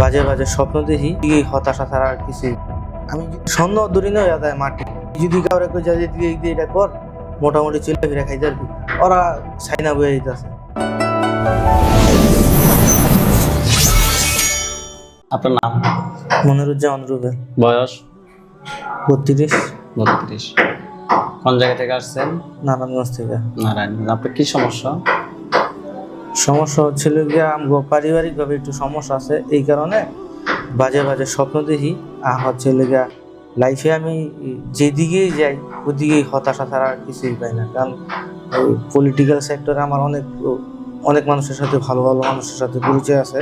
বাজে বাজে স্বপ্ন দেখি, এই হতাশা ছাড়া আর কিছুই। আমি স্বর্ণ দূরী নয় আদায় মাটি, যদি কাউরে কই যাই দিয়ে এটা কর, মোটামুটি চলে ফিরে খাই যাবি, ওরা ছাইনা বয়ে দিতেছে। আপনার নাম? মনিরুজ্জামান রুবেল। বয়স? 32। 32। কোন জায়গা থেকে আসছেন? নারায়ণগঞ্জ থেকে। নারায়ণগঞ্জ। আপনার কি সমস্যা? সমস্যা হচ্ছিল গিয়া আমগো পারিবারিকভাবে একটু সমস্যা আছে, এই কারণে বাজে বাজে স্বপ্ন দেখি। আর হচ্ছে গিয়া লাইফে আমি যেদিকেই যাই ওদিকেই হতাশা ছাড়া আর কিছুই পাই না। কারণ ওই পলিটিক্যাল সেক্টরে আমার অনেক মানুষের সাথে ভালো ভালো মানুষের সাথে পরিচয় আছে।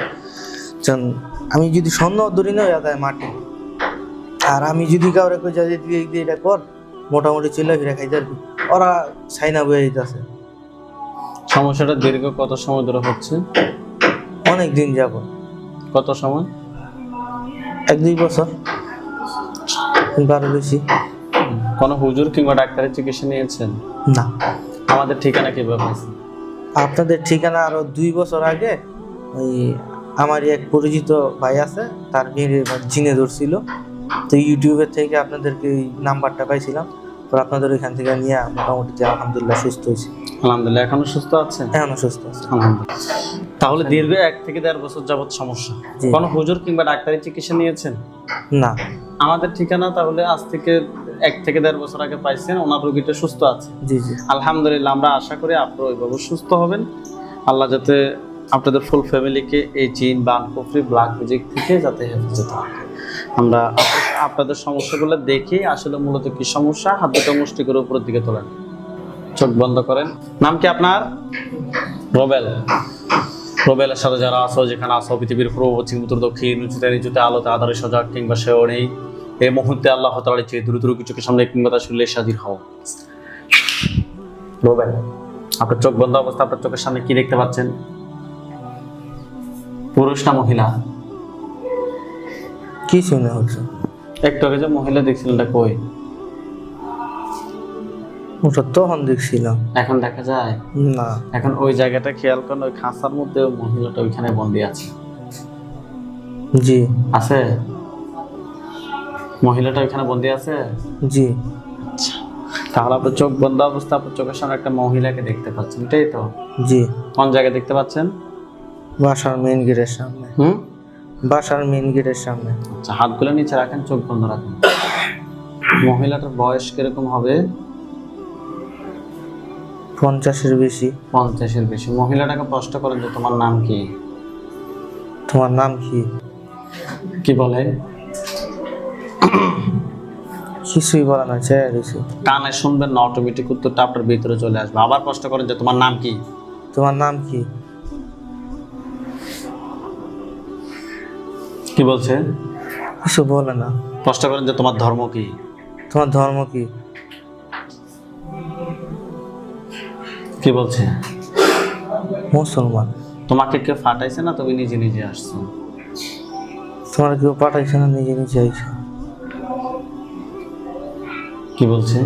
আমি যদি স্বর্ণ দূরী নয় আদায় মাটি, আর আমি যদি কাউরে কই যাই দিয়ে এটা কর, মোটামুটি চলে ফিরে খাই যাবি, ওরা ছাইনা বয়ে দিতেছে। সমস্যাটা দীর্ঘ কত সময় ধরে হচ্ছে? অনেক দিন যাব। কত সময়? 1-2 বছর, আরো বেশি। কোনো হুজুর কিংবা ডাক্তারের চিকিৎসা নিয়েছেন? না। আমাদের ঠিকানা কিভাবে পাইছেন? আপনাদের ঠিকানা আরো 2 বছর আগে ওই আমারই এক পরিচিত ভাই আছে, তার মেয়ের জিনে ধরছিল, তো ইউটিউবের থেকে আপনাদেরকে এই নাম্বারটা পাইছিলাম, তো আপনাদের ওইখান থেকে নিয়ে মোটামুটি আলহামদুলিল্লাহ সুস্থ হয়েছি। আলহামদুলিল্লাহ। এখনো সুস্থ আছেন? এখনো সুস্থ আছে আলহামদুলিল্লাহ। তাহলে দীর্ঘ 1 থেকে 1.5 বছর যাবত সমস্যা। জি। কোনো হুজুর কিংবা ডাক্তারের চিকিৎসা নিয়েছেন? না। আমাদের ঠিকানা তাহলে আজ থেকে 1 থেকে 1.5 বছর আগে পাইছেন, ওনার রোগীটা সুস্থ আছে। জি জি আলহামদুলিল্লাহ। আমরা আশা করি আপনারা ওইভাবে সুস্থ হবেন। আল্লাহ যাতে আপনাদের ফুল ফ্যামিলিকে এই জিন বা কুফরি ব্ল্যাক ম্যাজিক থেকে যাতে হেফাজত রাখে। আমরা আপনাদের সমস্যাগুলো দেখি আসলে মূলত কি সমস্যা, হাত দুটো মুষ্টি করে উপরের দিকে তোলেন, চোখ বন্ধ করেন। নাম কি আপনার? রুবেল। রুবেলের সাথে যারা আসো, যেখানে আসো, পৃথিবীর পূর্ব পশ্চিম উত্তর দক্ষিণ, উঁচুতে নিচুতে, আলোতে আধারে সজাগ কিংবা সেও নেই, এই মুহূর্তে আল্লাহ তাআলার চেয়ে দ্রুত কিছুকে সামনে কিংবা তার শরীরে হাজির হও। রুবেল, আপনার চোখ বন্ধ অবস্থা, আপনার চোখের সামনে কি দেখতে পাচ্ছেন? পুরুষ না মহিলা? কি শুনে হচ্ছে? একটু আগে যে মহিলা দেখছিলেন ওটা কই? ওটা তখন দেখছিলাম। এখন দেখা যায় না। এখন ওই জায়গাটা খেয়াল করেন, ওই খাঁচার মধ্যে ওই মহিলাটা ওইখানে বন্দি আছে। জি আছে? মহিলাটা ওইখানে বন্দি আছে? জি। আচ্ছা, তাহলে আপনার চোখ বন্ধ অবস্থা আপনার চোখের সামনে একটা মহিলাকে দেখতে পাচ্ছেন, এটাই তো? জি। কোন জায়গায় দেখতে পাচ্ছেন? বাসার মেইন গেটের সামনে। বাসার মেইন গেটের সামনে। আচ্ছা, হাতগুলো নিচে রাখেন, চোখ বন্ধ রাখেন। মহিলাটার বয়স কিরকম হবে? 50-এর বেশি। 50-এর বেশি। মহিলাটাকে প্রশ্ন করেন যে তোমার নাম কি? তোমার নাম কি? কি বলে? কিছুই বলে না, চেয়ে দিছি। কানে শুনবেন না, অটোমেটিক উত্তরটা আপনার ভিতরে চলে আসবে। আবার প্রশ্ন করেন যে তোমার নাম কি? তোমার নাম কি? কি বলছে? কিছু বলে না। প্রশ্ন করেন যে তোমার ধর্ম কি? তোমার ধর্ম কি? কি বলছে? মুসলমান। তোমাকে কেউ ফাটাইছে না তুমি নিজে নিজে আসছো? তোমার কেউ পাঠাইছে না, নিজে নিজে আইছো? কি বলছে?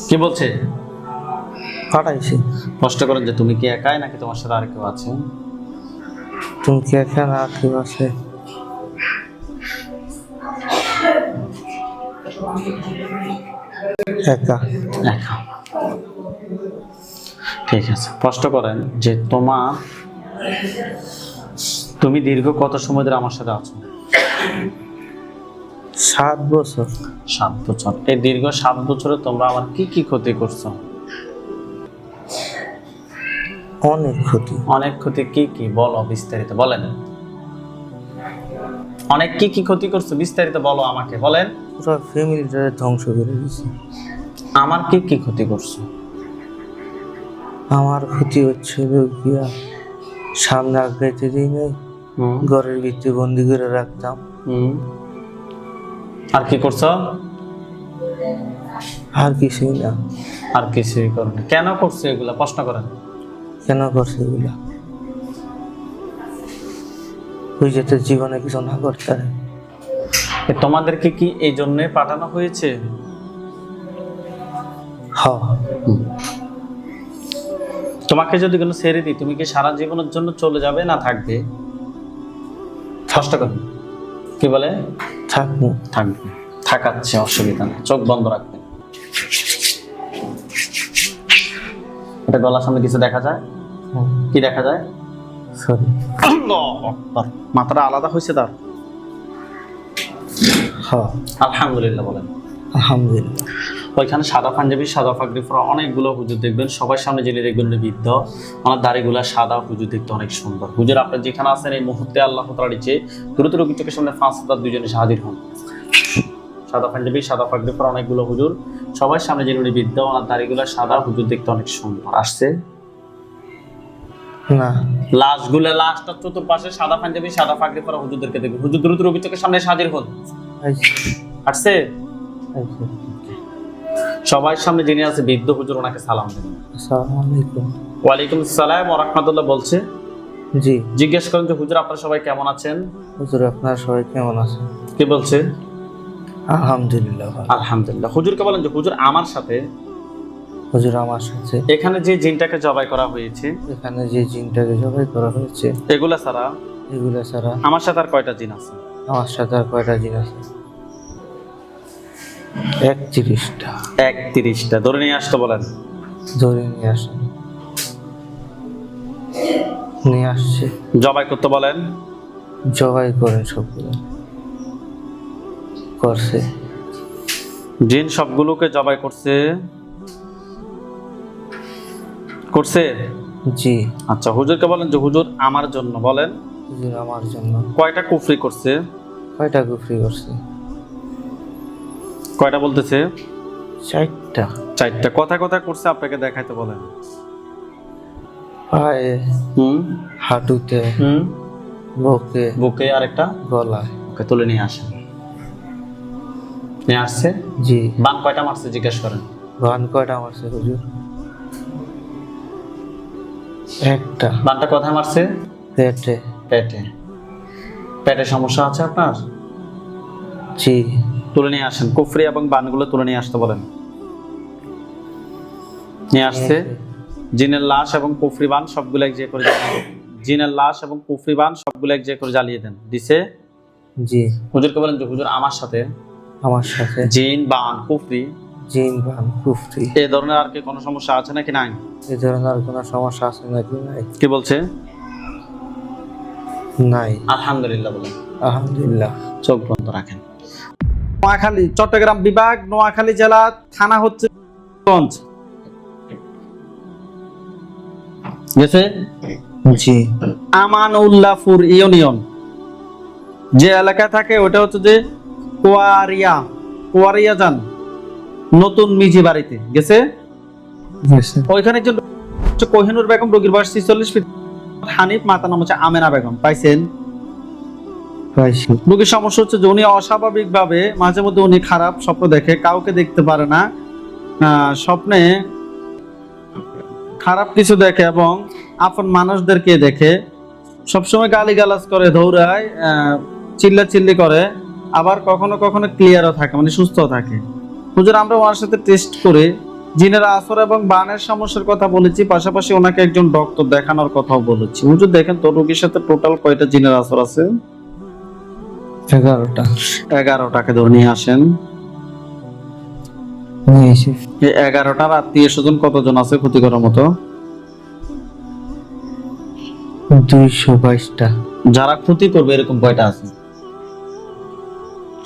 কি বলছে? পাঠাইছে। প্রশ্ন করেন যে তুমি কি একাই নাকি তোমার সাথে আর কেউ আছে? তুমি কি এখানে আর কেউ আছে? একা। একা। ঠিক আছে। প্রশ্ন করেন যে তুমি দীর্ঘ কত সময় ধরে আমার সাথে আছো? 7 বছর। 7 বছর। এই দীর্ঘ 7 বছরে তোমরা আমার কি কি ক্ষতি করছো? অনেক ক্ষতি। অনেক ক্ষতি। কি কি বলো, বিস্তারিত বলেন। অনেক কি কি ক্ষতি করছো বিস্তারিত বলো আমাকে, বলেন। পুরো ফ্যামিলিটারে ধ্বংস করে দিয়েছে। আমার কি কি ক্ষতি করছো? আমার ক্ষতি হচ্ছে গিয়া সামনে আগাইতে দিই নাই, ঘরের ভিতরে বন্দি করে রাখতাম। আর কি করছো? আর কিছুই না। আর কিছুই করো না। কেন করছো এগুলা? প্রশ্ন করেন। কেন করছে এগুলা? ওই যে তোর জীবনে কিছু না করতে পারে। তোমাদেরকে কি এই জন্য পাঠানো হয়েছে? হ্যাঁ। তোমাকে যদি কোনো ছেড়ে দিই, তুমি কি সারা জীবনের জন্য চলে যাবে না থাকবে? কষ্ট করবে, কি বলে? থাকবো। থাকবে, থাকাচ্ছে, অসুবিধা নেই, চোখ বন্ধ রাখবেন। এটা গলার সামনে কিছু দেখা যায়? কি দেখা যায়? সরি। মাথাটা আলাদা হয়েছে তার? হ্যাঁ আলহামদুলিল্লাহ বলেন। আলহামদুলিল্লাহ। ওইখানে সাদা পাঞ্জাবি, সাদা পাগড়ি পরা অনেকগুলো হুজুর দেখবেন, সবার সামনে যিনি দেখবেন উনি বৃদ্ধ, ওনার দাড়িগুলা সাদা, হুজুর দেখতে অনেক সুন্দর। হুজুর আপনি যেখানে আছেন এই মুহূর্তে আল্লাহ তাআলার ইচ্ছে দ্রুত রোগীর চোখের সামনে 5,000 দুইজনে হাজির হন। সাদা পাঞ্জাবি, সাদা পাগড়ি পরা অনেকগুলো হুজুর, সবার সামনে যিনি উনি বৃদ্ধ, ওনার দাড়িগুলা সাদা, হুজুর দেখতে অনেক সুন্দর। আসছে না, লাশটা চতুর্পাশে সাদা পাঞ্জাবি, সাদা পাগড়ি পরা হুজুরদেরকে দেখবেন। হুজুর দ্রুত রোগীর চোখের সামনে হাজির হন। আসছে সবার সামনে যিনি আছে বৃদ্ধ হুজুর, ওনাকে সালাম দেন। আসসালামু আলাইকুম। ওয়ালাইকুম আসসালাম ওয়া রাহমাতুল্লাহ বলছে। জি। জিজ্ঞেস করেন যে হুজুর আপনারা সবাই কেমন আছেন? হুজুর আপনারা সবাই কেমন আছেন? কি বলছে? আলহামদুলিল্লাহ ভালো। আলহামদুলিল্লাহ। হুজুরকে বলেন যে হুজুর আমার সাথে হুজুর আমার সাথে এখানে যে জিনটাকে জবাই করা হয়েছে, এখানে যে জিনটাকে জবাই করা হয়েছে, এগুলা ছাড়া এগুলা ছাড়া আমার সাথে আর কয়টা জিন আছে? আমার সাথে আর কয়টা জিন আছে? 31টা। 31টা। ধরে নিয়ে আসতে বলেন। ধরে নিয়ে আসেন। নিয়ে আসছে। জবাই করতে বলেন। জবাই করেন সবগুলো। করছে। জিন সবগুলোকে জবাই করছে। করছে? জি। আচ্ছা, হুজুরকে বলেন যে হুজুর আমার জন্য বলেন হুজুর আমার জন্য কয়টা কুফরি করছে? কয়টা কুফরি করছে? কয়টা বলতেছে? 4টা। 4টা। কথা কথা করছে আপনাকে দেখাইতে বলেন। পায়ে, হাঁটুতে, বুকে, বুকে, আরেকটা গলায়। ওকে তুলে নিয়ে আসেন। নিয়ে আসছে? জি। বান কয়টা মারছে জিজ্ঞেস করেন। বান কয়টা মারছে হুজুর? একটা। বানটা কোথায় মারছে? পেটে। পেটে। পেটে সমস্যা আছে আপনার? জি। তুলে নিয়ে আসেন। কুফরি এবং বানগুলো তুলে নিয়ে আসতে বলেন। নিয়ে আসছে। জিনের লাশ এবং কুফরি বান সবগুলো এক জায়গায় করে জিনের লাশ এবং কুফরি বান সবগুলো এক জায়গায় করে জ্বালিয়ে দেন। দিছে? জি। হুজুরকে বলেন যে হুজুর আমার সাথে জিন, বান, কুফরি, জিন, বান, কুফরি এই ধরনের আর কি কোনো সমস্যা আছে নাকি নাই? এই ধরনের আর কোনো সমস্যা আছে নাকি নাই? কি বলছে? নাই। আলহামদুলিল্লাহ বলেন। আলহামদুলিল্লাহ। চোখ বন্ধ রাখেন। নোয়াখালী, চট্টগ্রাম বিভাগ, নোয়াখালী জেলা, থানা হচ্ছে গঞ্জ। গেছে? জি। আমানউল্লাহপুর ইউনিয়ন যে এলাকা থাকে ওটা হচ্ছে যে কোয়ারিয়া যান নতুন মিজি বাড়িতে গেছে। ওইখানে একজন কোহিনুর বেগম, রোগীর বয়স 46 ফিট। হানিফ, মাতা নাম হচ্ছে আমেনা বেগম। পাইছেন? পাইছি। রোগীর সমস্যা হচ্ছে যে উনি অস্বাভাবিক ভাবে মাঝে মধ্যে উনি খারাপ স্বপ্ন দেখে, কাউকে দেখতে পারে না, স্বপ্নে খারাপ কিছু দেখে এবং আপন মানুষদেরকে দেখে, সবসময় গালিগালাজ করে, দৌড়ায়, চিল্লাচিল্লি করে, আবার কখনো কখনো ক্লিয়ারও থাকে, মানে সুস্থ থাকে। হুজুর আমরা ওনার সাথে টেস্ট করে জিনের আসর এবং বানের সমস্যার কথা বলেছি, পাশাপাশি ওনাকে একজন ডক্টর দেখানোর কথাও বলেছি। হুজুর দেখেন তো রোগীর সাথে টোটাল কয়টা জিনের আসর আছে? 11টা। 11টাকে ধরে নিয়ে আসেন। নিয়ে এসে এই 11টার আত্মীয় স্বজন কতজন আছে ক্ষতি করার মতো? 222টা। যারা ক্ষতি করবে এরকম কয়টা আছে?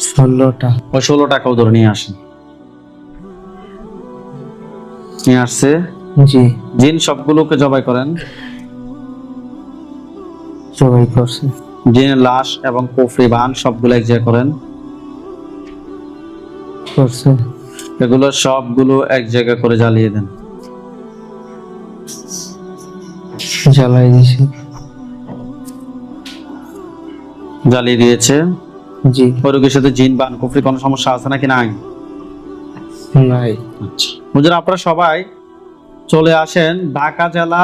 16টা। ওই 16টাকেও ধরে নিয়ে আসেন। নিয়ে আসছে। জি। জিন সবগুলোকে জবাই করেন। জবাই করছে। জিনের লাশ এবং কুফরি বান সবগুলো এক জায়গায় করেন। করছে। এগুলো সবগুলো এক জায়গায় করে জ্বালিয়ে দেন। জ্বালাই দিয়েছে। জ্বালিয়ে দিয়েছে। জি। ওই রোগীর সাথে জিন, বান, কুফরি কোনো সমস্যা আছে নাকি নাই? নাই। আচ্ছা হুজুর আপনারা সবাই চলে আসেন ঢাকা জেলা,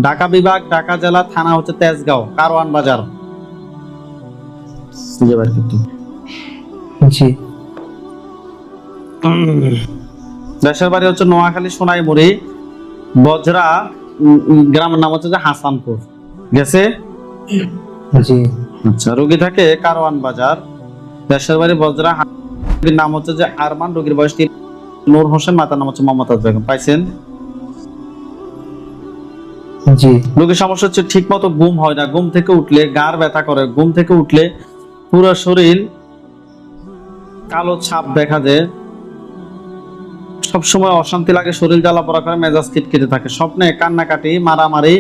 ঢাকা বিভাগ, ঢাকা জেলা, থানা হচ্ছে তেজগাঁও, কারওয়ান বাজার। জি। দেশের বাড়ি হচ্ছে নোয়াখালী, সোনাইমুড়ি, বজরা গ্রামের নাম হচ্ছে যে হাসানপুর, গেছে? জি। আচ্ছা, রোগী থাকে কারওয়ান বাজার, দেশের বাড়ি বজরা, রোগীর নাম হচ্ছে যে আরমান, রোগীর বয়স নূর হোসেন, মাতার নাম হচ্ছে মমতাজ বেগম। পাইছেন? জি। রোগীর সমস্যা হচ্ছে ঠিক মতো ঘুম হয় না, ঘুম থেকে উঠলে গাড় ব্যথা করে, ঘুম থেকে উঠলে পুরো শরীর কালো ছাপ দেখা দেয়, সবসময় অশান্তি লাগে, শরীর জ্বালা পোড়া করে, মেজাজ খিটখিটে থাকে, স্বপ্নে কান্নাকাটি, মারামারি,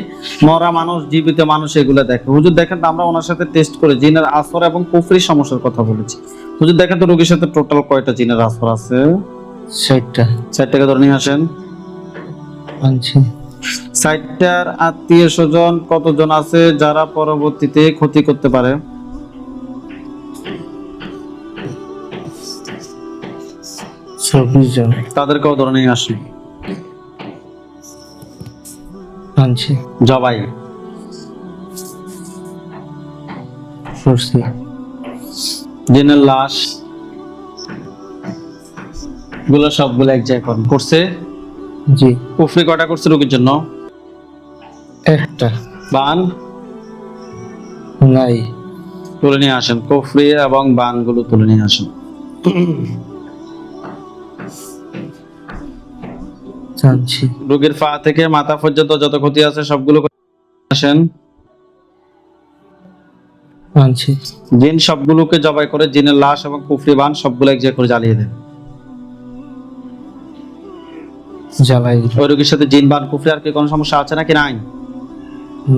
মরা মানুষ, জীবিত মানুষ এগুলো দেখে। হুজুর দেখেন তো আমরা ওনার সাথে টেস্ট করে জিনের আসর এবং কুফরি সমস্যার কথা বলেছি। হুজুর দেখেন তো রোগীর সাথে টোটাল কয়টা জিনের আসর আছে? 60টা। 60টাকে ধরে নিয়ে আসেন। আনছি। 60টার আত্মীয় স্বজন কতজন আছে যারা পরবর্তীতে ক্ষতি করতে পারে? 24 জন। তাদেরকেও ধরে নিয়ে আসেন। আনছি। জবাই করছি। জিনের লাশ গুলো সবগুলো এক জায়গায় করছে। জি। কুফরি কয়টা করছে রোগীর জন্য? একটা। বান নাই। তুলে নিয়ে আসেন, কুফরি এবং বান গুলো তুলে নিয়ে আসেন। আনছি। রোগীর পা থেকে মাথা পর্যন্ত যত ক্ষতি আছে সবগুলো আসেন। আনছি। জিন সবগুলোকে জবাই করে জিনের লাশ এবং কুফরি বান সবগুলো এক জায়গায় করে জ্বালিয়ে দেন। জ্বালাই। ওই রোগীর সাথে জিন বান কুফরি আর কি কোনো সমস্যা আছে নাকি নাই?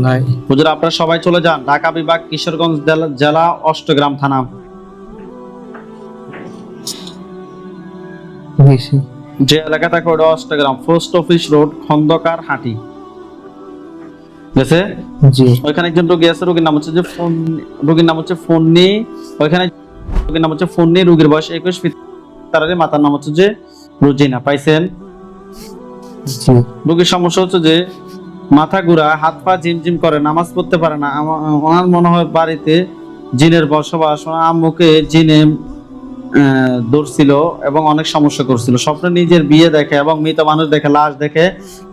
নাই। হুজুর আপনারা সবাই চলে যান ঢাকা বিভাগ, কিশোরগঞ্জ জেলা, অষ্টগ্রাম থানা। গেছি। যে এলাকা থাকে ওটা Ashtagram, post office road, Khondokar Hati, গেছে? জি। ওইখানে একজন রোগী আছে, রোগীর নাম হচ্ছে যে রোগীর নাম হচ্ছে ফন্নি। ওইখানে রোগীর নাম হচ্ছে ফন্নি, রোগীর বয়স 21, তার মাতার নাম হচ্ছে যে রোজিনা। পাইছেন? জি। রোগীর সমস্যা হচ্ছে যে মাথা ঘুরা, হাত পা ঝিমঝিম করে, নামাজ পড়তে পারে না। আমার মনে হয় বাড়িতে জিনের বসবাস, ওনার আম্মুকে জিনে ধরছিল এবং অনেক সমস্যা করছিল। স্বপ্নে নিজের বিয়ে দেখে এবং মৃত মানুষ দেখে, লাশ দেখে,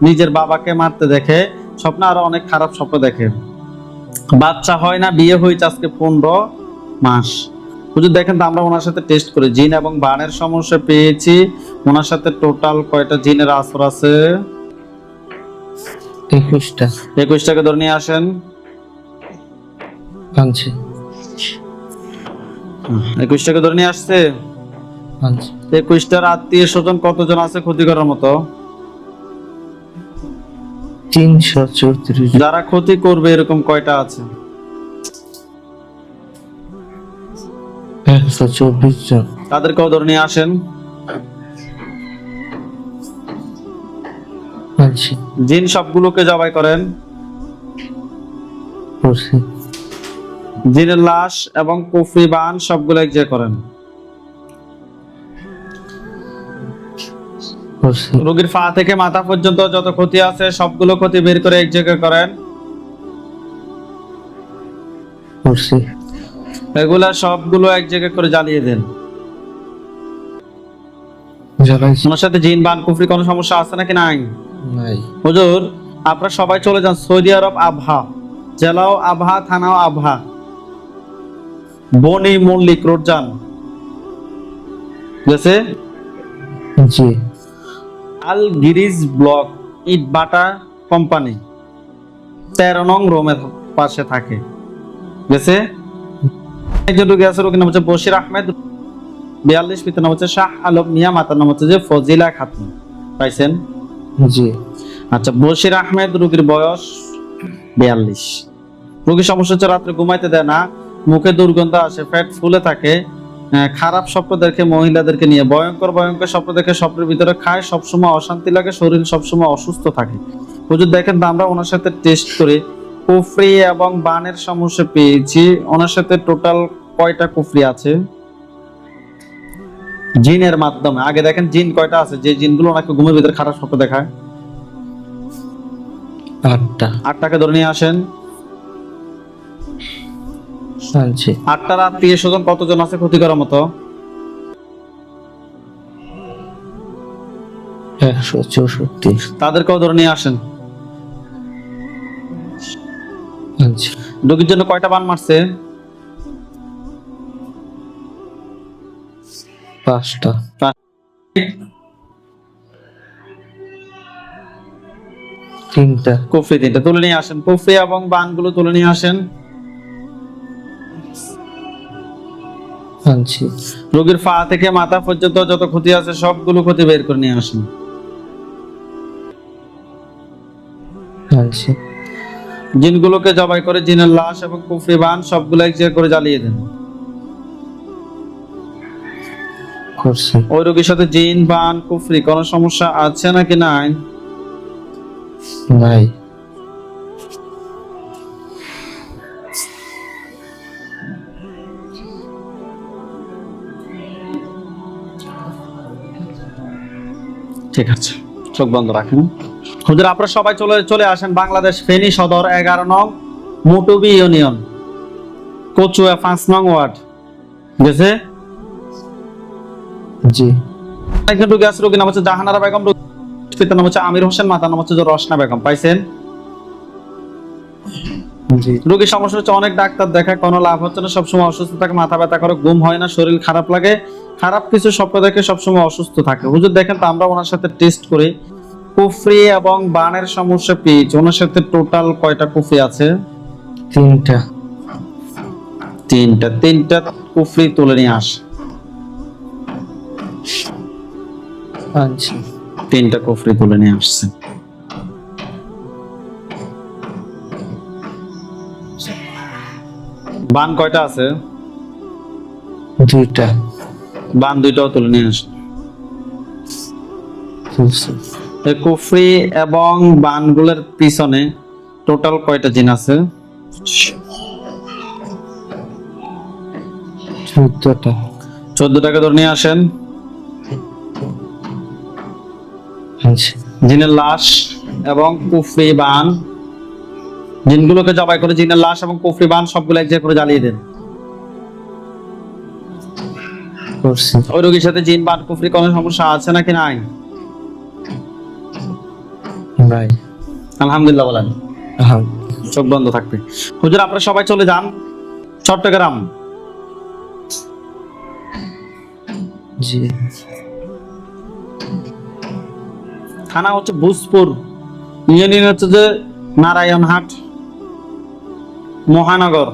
নিজের বাবাকে মারতে দেখে, স্বপ্নে আরো অনেক খারাপ স্বপ্ন দেখে। বাচ্চা হয় না, বিয়ে হয়েছে আজকে 15 মাস। হুজুর দেখেন তো আমরা ওনার সাথে টেস্ট করে জিন এবং বানের সমস্যা পেয়েছি। ওনার সাথে টোটাল কয়টা জিনের আসর আছে? 21টা। 21টাকে ধরে নিয়ে আসেন। আনছি। 21টাকে ধরে নিয়ে আসছে। আনছি। 21টার আত্মীয় স্বজন কতজন আছে ক্ষতি করার মতো? 334 জন। যারা ক্ষতি করবে এরকম কয়টা আছে? 124 জন। তাদেরকেও ধরে নিয়ে আসেন। আনছি। জিন সবগুলোকে জবাই করেন। করছি। জিনের লাশ এবং কুফরি বান সবগুলো এক জায়গায় করেন। করছি। রোগীর পা থেকে মাথা পর্যন্ত যত ক্ষতি আছে সবগুলো ক্ষতি বের করে এক জায়গায় করেন। করছি। এগুলা সবগুলো এক জায়গায় করে জ্বালিয়ে দেন। জ্বালাইছি। ওনার সাথে জিন বান কুফরি কোনো সমস্যা আছে নাকি নাই? নাই। হুজুর আপনারা সবাই চলে যান সৌদি আরব, আবহা জেলাও আবহা, থানাও আবহা, বনি মল্লিক রোড যান, গেছে? জি। আল গিরিজ ব্লক ইট বাটা কোম্পানি 13 নং রোমের পাশে থাকে, গেছে? একজন রোগী আছে, রোগীর নাম হচ্ছে বশির আহমেদ, 42, পিতার নাম হচ্ছে শাহ আলম মিয়া, মাতার নাম হচ্ছে যে ফজিলা খাতুন। পাইছেন? জি। আচ্ছা, বশির আহমেদ রোগীর বয়স 42। রোগীর সমস্যা হচ্ছে রাত্রে ঘুমাইতে দেয় না, মুখে দুর্গন্ধ আসে, পেট ফুলে থাকে, খারাপ স্বপ্ন দেখে মহিলাদেরকে নিয়ে, ভয়ঙ্কর ভয়ঙ্কর স্বপ্ন দেখে, স্বপ্নের ভিতরে খায়, সবসময় অশান্তি লাগে, শরীর সবসময় অসুস্থ থাকে। হুজুর দেখেন তো আমরা ওনার সাথে টেস্ট করে কুফরি এবং বানের সমস্যা পেয়েছি। ওনার সাথে টোটাল কয়টা কুফরি আছে জিনের মাধ্যমে? আগে দেখেন জিন কয়টা আছে, যে জিনগুলো ওনাকে ঘুমের ভিতরে খারাপ স্বপ্ন দেখায়? 8টা। 8টাকে ধরে নিয়ে আসেন। আনছি। 8টার আত্মীয় স্বজন কতজন আছে ক্ষতি করার মতো? 164। তাদেরকেও ধরে নিয়ে আসেন। রোগীর জন্য কয়টা বান মারছে? 5টা। তিনটা। কুফরি 3টা। তুলে নিয়ে আসেন, কুফরি এবং বানগুলো তুলে নিয়ে আসেন। আনছি। রোগীর পা থেকে মাথা পর্যন্ত যত ক্ষতি আছে সবগুলো ক্ষতি বের করে নিয়ে আসেন। আনছি। জিনগুলোকে জবাই করে জিনের লাশ এবং কুফরি বান সবগুলো এক জায়গায় করে জ্বালিয়ে দেন। করছি। ওই রোগীর সাথে জিন বান কুফরি কোনো সমস্যা আছে নাকি নাই? নাই। ঠিক আছে, চোখ বন্ধ রাখেন। হুজুর আপনারা সবাই চলে আসেন বাংলাদেশ ফেনী সদর 11 নং মুটুবি ইউনিয়ন, কচুয়া 5 নং ওয়ার্ড। গেছে? জি। একজন রোগী আছে, রোগীর নাম হচ্ছে জাহানারা বেগম, পিতার নাম হচ্ছে আমির হোসেন, মাতার নাম হচ্ছে রসনা বেগম। পাইছেন? জি। রোগীর সমস্যা হচ্ছে অনেক ডাক্তার দেখায়, কোনো লাভ হচ্ছে না, সবসময় অসুস্থ থাকে, মাথা ব্যথা করে, ঘুম হয় না, শরীর খারাপ লাগে, খারাপ কিছু স্বপ্ন দেখে সবসময় অসুস্থ থাকে। হুজুর দেখেন তো আমরা ওনার সাথে টেস্ট করি, কুফরি এবং বানের সমস্যা পেয়েছি। ওনার সাথে টোটাল কয়টা কুফরি আছে? 3টা। 3টা কুফরি তুলে নিয়ে আস। আনছি। 3টা কুফরি তুলে নিয়ে আসছে। বান কয়টা আছে? 2টা। বান 2টাও তুলে নিয়ে আসে। তুলছি। এই কুফরি এবং বানগুলোর পিছনে টোটাল কয়টা জিন আছে? 14টা। 14টাকে ধরে নিয়ে আসেন। আনছি। জিনের লাশ এবং কুফরি বান, জিনগুলোকে জবাই করে জিনের লাশ এবং কুফরি বান সবগুলো এক জায়গায় করে জ্বালিয়ে দেন। করছি। ওই রোগীর সাথে জিন বান কুফরি কোনো সমস্যা আছে নাকি নাই? নাই। আলহামদুলিল্লাহ বলেন। হ্যাঁ। চোখ বন্ধ থাকবে। হুজুর আপনারা সবাই চলে যান চট্টগ্রাম। জি। থানা হচ্ছে ভূজপুর, ইউনিয়ন হচ্ছে যে নারায়ণহাট, মহানগর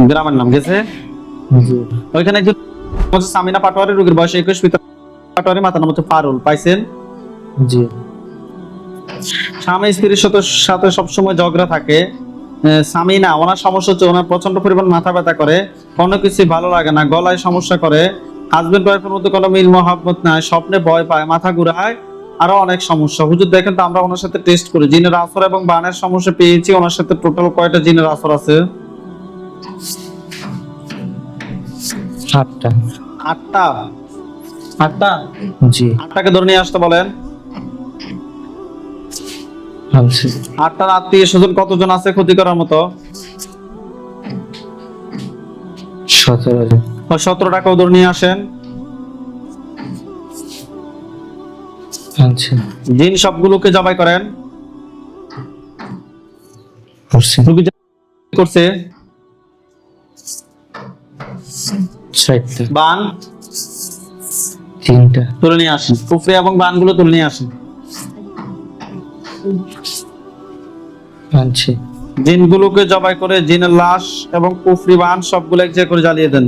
গ্রামের নাম। গেছে? জি। ওইখানে একজন হচ্ছে সামিনা পাটোয়ারি, রোগীর বয়স 21, পিতা পাটোয়ারি, মাতার নাম হচ্ছে পারুল। পাইছেন? জি। স্বামী স্ত্রীর সাথে সবসময় ঝগড়া থাকে। সামিনা, ওনার সমস্যা হচ্ছে ওনার প্রচন্ড পরিমাণ মাথা ব্যথা করে, কোনো কিছু ভালো লাগে না, গলায় সমস্যা করে, হাজবেন্ড ওয়াইফের মধ্যে কোনো মিল মহাব্বত নাই, স্বপ্নে ভয় পায়, মাথা ঘুরায়, আরো অনেক সমস্যা। হুজুর দেখেন তো আমরা ওনার সাথে টেস্ট করি, জিনের আসর এবং বানের সমস্যা পেয়েছি। ওনার সাথে টোটাল কয়টা জিনের আসর আছে? 8টা। 8টা। 8টা? জি। 8টাকে ধরে নিয়ে আসতে বলেন। আনছি। 8টার আত্মীয় স্বজন কতজন আছে ক্ষতি করার মতো? 17 জন। 17টাকেও ধরে নিয়ে আসেন। আনছি। জিন সবগুলোকে জবাই করেন। করছি। রোগী করছে 4টা। বান 3টা। তুলে নিয়ে আসেন, কুফরি এবং বানগুলো তুলে নিয়ে আসেন। আনছি। জিনগুলোকে জবাই করে জিনের লাশ এবং কুফরি বান সবগুলো এক জায়গায় করে জ্বালিয়ে দেন।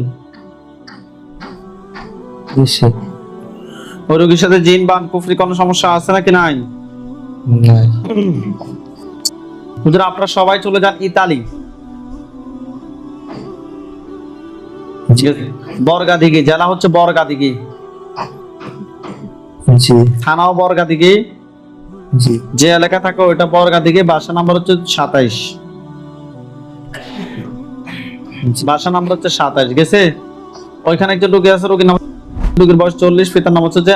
দিছি। ওই রোগীর সাথে জিন বান কুফরি কোনো সমস্যা আছে নাকি নাই? নাই। হুজুর আপনারা সবাই চলে যান ইতালি, বর্গাদিঘি, জেলা হচ্ছে বর্গাদিঘি, জি। থানাও বর্গাদিঘি, জি। যে এলাকা থাকে ওইটা বর্গাদিঘি, বাসা নাম্বার হচ্ছে 27, বাসা নাম্বার হচ্ছে 27। গেছে? ওইখানে একজন রোগী আছে, রোগীর বয়স 40, পিতার নাম হচ্ছে যে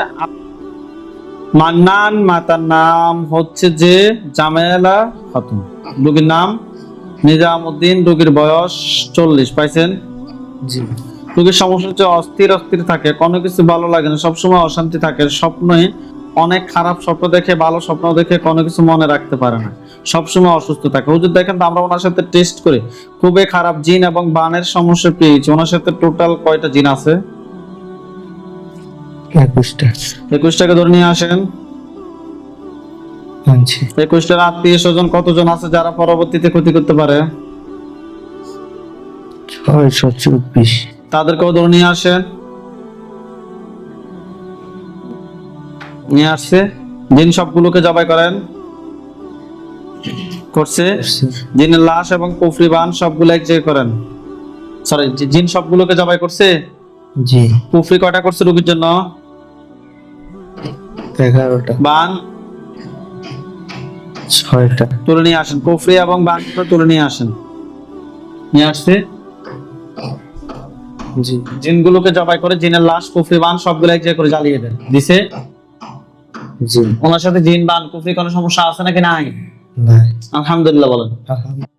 মান্নান, মাতার নাম হচ্ছে যে জামেলা খাতুন, রোগীর নাম নিজামউদ্দিন, রোগীর বয়স 40। পাইছেন? জি। রোগীর সমস্যা হচ্ছে অস্থির থাকে, কোনো কিছু ভালো লাগে না, সবসময় অশান্তি থাকে, স্বপ্নে অনেক খারাপ স্বপ্ন দেখে, ভালো স্বপ্ন দেখে কোনো কিছু মনে রাখতে পারে না, সবসময় অসুস্থ থাকে। হুজুর দেখেন তো আমরা ওনার সাথে টেস্ট করি, খুবই খারাপ জিন এবং বানের সমস্যা পেয়েছি। ওনার সাথে টোটাল কয়টা জিন আছে? 21টা। 21টাকে ধরে নিয়ে আসেন। 21টার আত্মীয় স্বজন কতজন আছে যারা পরবর্তীতে ক্ষতি করতে পারে? 624। তাদেরকেও ধরে নিয়ে আসেন। নিয়ে আসছে। জিন সবগুলোকে জবাই করেন। করছে। জিনের লাশ এবং কুফরি বান সবগুলো এক জায়গায় করেন। সরি, জিন সবগুলোকে জবাই করছে। জি। কুফরি কয়টা করছে রোগীর জন্য? 11টা। বান 6টা। তুলে নিয়ে আসেন। কুফরি এবং বান তুলে নিয়ে আসেন। নিয়ে আসছে। জি। জিনগুলোকে জবাই করে জিনের লাশ কুফরি বান সবগুলো এক জায়গায় করে জ্বালিয়ে দেন। দিছে? জি। ওনার সাথে জিন বান কুফরি কোনো সমস্যা আছে নাকি নাই? নাই। আলহামদুলিল্লাহ বলেন। আলহামদুলিল্লাহ।